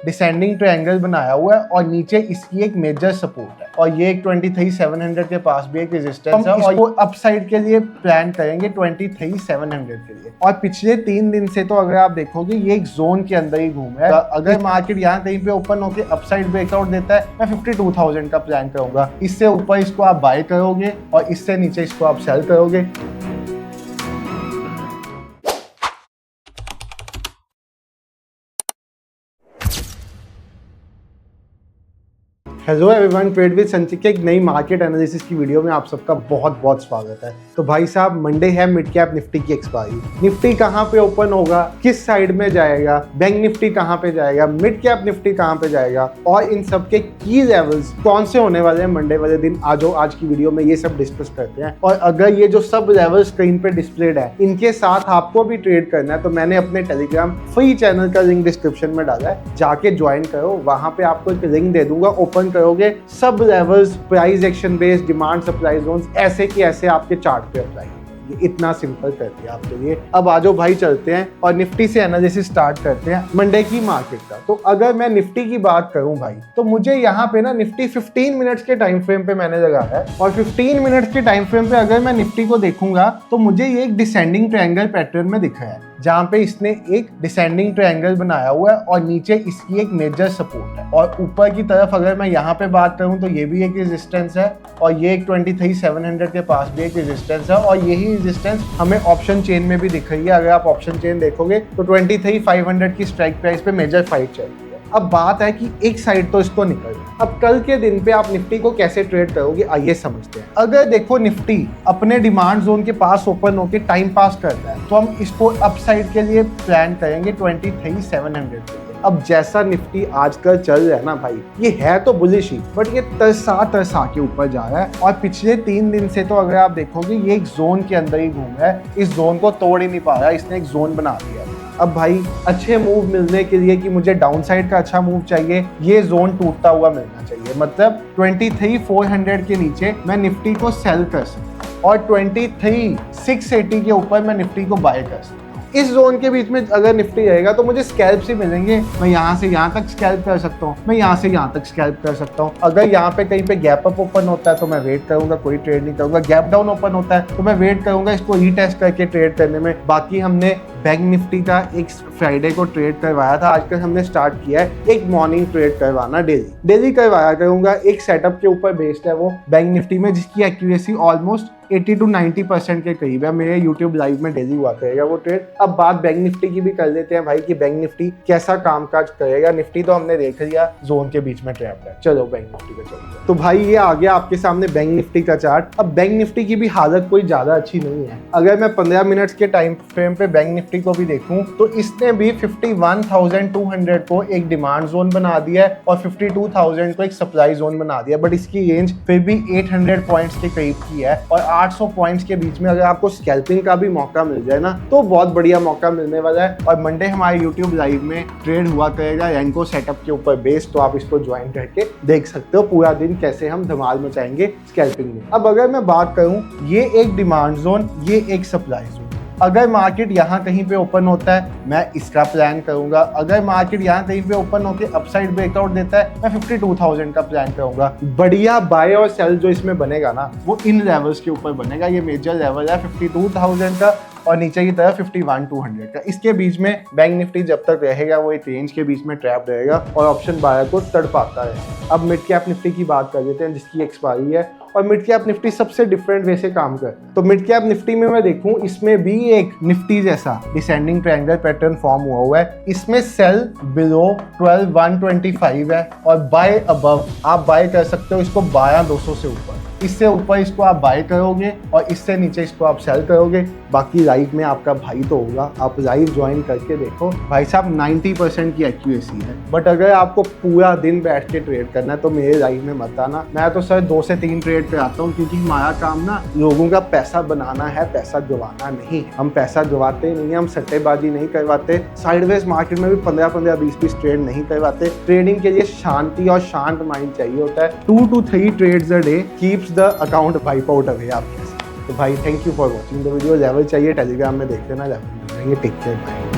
Descending triangle बनाया हुआ है और नीचे इसकी एक मेजर सपोर्ट है और ये एक 23700 के पास भी एक रेजिस्टेंस है और इसको अप साइड के लिए प्लान करेंगे 23700 के लिए। और पिछले 3 दिन से तो अगर आप देखोगे ये एक जोन के अंदर ही घूम रहा है। अगर मार्केट यहाँ कहीं पे ओपन होकर अप साइड ब्रेकआउट देता है मैं 52,000 का प्लान करूंगा। इससे ऊपर इसको आप बाय करोगे और इससे नीचे इसको आप सेल करोगे। हेलो एवरीवन, ट्रेड विद संचित के एक नई मार्केट एनालिसिस की वीडियो में आप सबका बहुत बहुत स्वागत है। तो भाई साहब, मंडे है मिड कैप निफ्टी की एक्सपायरी। निफ्टी कहां पे ओपन होगा, किस साइड में जाएगा, बैंक निफ्टी कहां पे जाएगा, मिड कैप निफ्टी कहां पे जाएगा और इन सब के की लेवल्स कौन से होने वाले हैं मंडे वाले दिन, आज की वीडियो में ये सब डिस्कस करते हैं। और अगर ये जो सब लेवल स्क्रीन पे डिस्प्लेड है इनके साथ आपको भी ट्रेड करना है तो मैंने अपने टेलीग्राम फ्री चैनल का लिंक डिस्क्रिप्शन में डाला है, जाके ज्वाइन करो। वहां पे आपको एक लिंक दे दूंगा, ओपन करोगे, सब levels, price action based, demand supply zones ऐसे कि ऐसे आपके चार्ट पे अप्लाई होंगे। ये इतना सिंपल कर दिया आपके लिए। अब आ जाओ भाई, चलते हैं और निफ्टी से एनालिसिस स्टार्ट करते हैं मंडे की मार्केट का। तो अगर मैं निफ्टी की बात करूं भाई, तो मुझे यहाँ पे ना निफ्टी 15 मिनट्स के टाइम फ्रेम पे मैंने लगाया है और 15 मिनट्स के टाइम फ्रेम पे अगर मैं निफ्टी को देखूंगा तो मुझे ये एक डिसेंडिंग ट्रायंगल पैटर्न में दिखा है, जहां पे इसने एक डिसेंडिंग ट्रायंगल बनाया हुआ है और नीचे इसकी एक मेजर सपोर्ट है। और ऊपर की तरफ अगर मैं यहाँ पे बात करूं तो ये भी एक रेजिस्टेंस है और ये एक 23700 के पास भी एक रेजिस्टेंस है और यही रेजिस्टेंस हमें ऑप्शन चेन में भी दिख रही है। अगर आप ऑप्शन चेन देखोगे तो 23500 की स्ट्राइक प्राइस पे मेजर फाइट चल रही है। अब बात है कि एक साइड तो इसको निकल है। अब कल के दिन पे आप निफ्टी को कैसे ट्रेड करोगे, आइए समझते हैं। अगर देखो निफ्टी अपने डिमांड जोन के पास ओपन होके टाइम पास कर रहा है तो हम इसको अप साइड के लिए प्लान करेंगे 23700 के लिए। अब जैसा निफ्टी आजकल चल रहा है ना भाई, ये है तो बुलिश ही, बट ये तरसा के ऊपर जा रहा है और पिछले 3 दिन से तो अगर आप देखोगे ये एक जोन के अंदर ही घूम रहा है। इस जोन को तोड़ ही नहीं पा रहा, इसने एक जोन बना दिया। अब भाई अच्छे मूव मिलने के लिए कि मुझे डाउन साइड का अच्छा मूव चाहिए, ये जोन टूटता हुआ मिलना चाहिए। मतलब 23400 के नीचे मैं निफ्टी को सेल कर सकता हूँ और 23680 के ऊपर मैं निफ्टी को बाय कर सकता हूँ। इस जोन के बीच में अगर निफ्टी रहेगा तो मुझे स्कैल्प ही मिलेंगे। मैं यहाँ से यहाँ तक स्कैल्प कर सकता हूँ, मैं यहाँ से यहाँ तक स्कैल्प कर सकता हूँ। अगर यहाँ पे कहीं पे गैप अप ओपन होता है तो मैं वेट करूंगा, कोई ट्रेड नहीं करूंगा। गैप डाउन ओपन होता है तो मैं वेट करूंगा इसको रीटेस्ट करके ट्रेड करने में। बाकी हमने बैंक निफ्टी का एक फ्राइडे को ट्रेड करवाया था, आजकल हमने स्टार्ट किया है एक मॉर्निंग ट्रेड करवाना, डेली करवाया करूंगा। एक सेटअप के ऊपर बेस्ड है वो बैंक निफ्टी में, जिसकी एक्यूरेसी ऑलमोस्ट 80 to 90% के करीब है। मेरे YouTube लाइव में डेली हुआ करेगा वो ट्रेड। अब बात बैंक निफ्टी की भी कर लेते हैं भाई कि बैंक निफ्टी कैसा कामकाज करेगा। निफ्टी तो हमने देख लिया जोन के बीच में ट्रैप्ड है। चलो बैंक निफ्टी पे चलते हैं। तो भाई ये आ गया आपके सामने बैंक निफ्टी का चार्ट। अब बैंक निफ्टी की भी हालत कोई ज्यादा अच्छी नहीं है। अगर मैं 15 मिनट्स के टाइम फ्रेम पे बैंक निफ्टी को भी देखूं तो इसने भी 51,200 को एक डिमांड जोन बना दिया है और 52,000 को एक सप्लाई जोन बना दिया। बट इसकी रेंज फिर भी 800 पॉइंट्स के करीब की है और 800 पॉइंट्स के बीच में अगर आपको स्कैल्पिंग का भी मौका मिल जाए ना तो बहुत बढ़िया मौका मिलने वाला है। और मंडे हमारे YouTube लाइव में ट्रेड हुआ करेगा रैंको सेटअप के ऊपर बेस्ड, तो आप इसको ज्वाइन करके देख सकते हो पूरा दिन कैसे हम धमाल मचाएंगे स्कैल्पिंग में। अब अगर मैं बात करूं, ये एक डिमांड जोन, ये एक सप्लाई जोन। अगर मार्केट यहाँ कहीं पे ओपन होता है मैं इसका प्लान करूंगा। अगर मार्केट यहाँ कहीं पे ओपन होकर अपसाइड ब्रेकआउट देता है मैं 52,000 का प्लान करूंगा। बढ़िया बाय और सेल जो इसमें बनेगा ना वो इन लेवल्स के ऊपर बनेगा। ये मेजर लेवल है 52,000 का और नीचे की तरफ 51,200 का। इसके बीच में बैंक निफ्टी जब तक रहेगा वो एक रेंज के बीच में ट्रैप रहेगा और ऑप्शन बायर को तड़पाता है। अब मिड कैप निफ्टी की बात कर लेते हैं जिसकी एक्सपायरी है और मिड कैप निफ्टी सबसे डिफरेंट वे से काम करता है। तो मिड कैप निफ्टी में मैं देखूं, इसमें भी एक निफ्टी जैसा डिसेंडिंग ट्रायंगल पैटर्न फॉर्म हुआ है। इसमें सेल बिलो 12,125 है और बाय अबव आप बाय कर सकते हो इसको 12,200 से ऊपर। इससे ऊपर इसको आप बाय करोगे और इससे नीचे इसको आप सेल करोगे। बाकी लाइव में आपका भाई तो होगा, आप लाइव ज्वाइन करके देखो। भाई साहब 90% की एक्यूरेसी है। बट अगर आपको पूरा दिन बैठ के ट्रेड करना है तो मेरे लाइव में मत आना। मैं तो सर 2 से 3 ट्रेड पे आता हूँ क्योंकि हमारा काम ना लोगों का पैसा बनाना है, पैसा गंवाना नहीं। हम पैसा गंवाते नहीं, हम सट्टेबाजी नहीं करवाते। साइडवेज मार्केट में भी 15-15, 20-20 ट्रेड नहीं करवाते। ट्रेडिंग के लिए शांति और शांत माइंड चाहिए होता है। 2 to 3 trades a day keeps the account wipe out away. आप तो भाई thank you for watching the video. Level चाहिए टेलीग्राम में देख लेना, लेवल मिल जाएंगे। Take care, bye.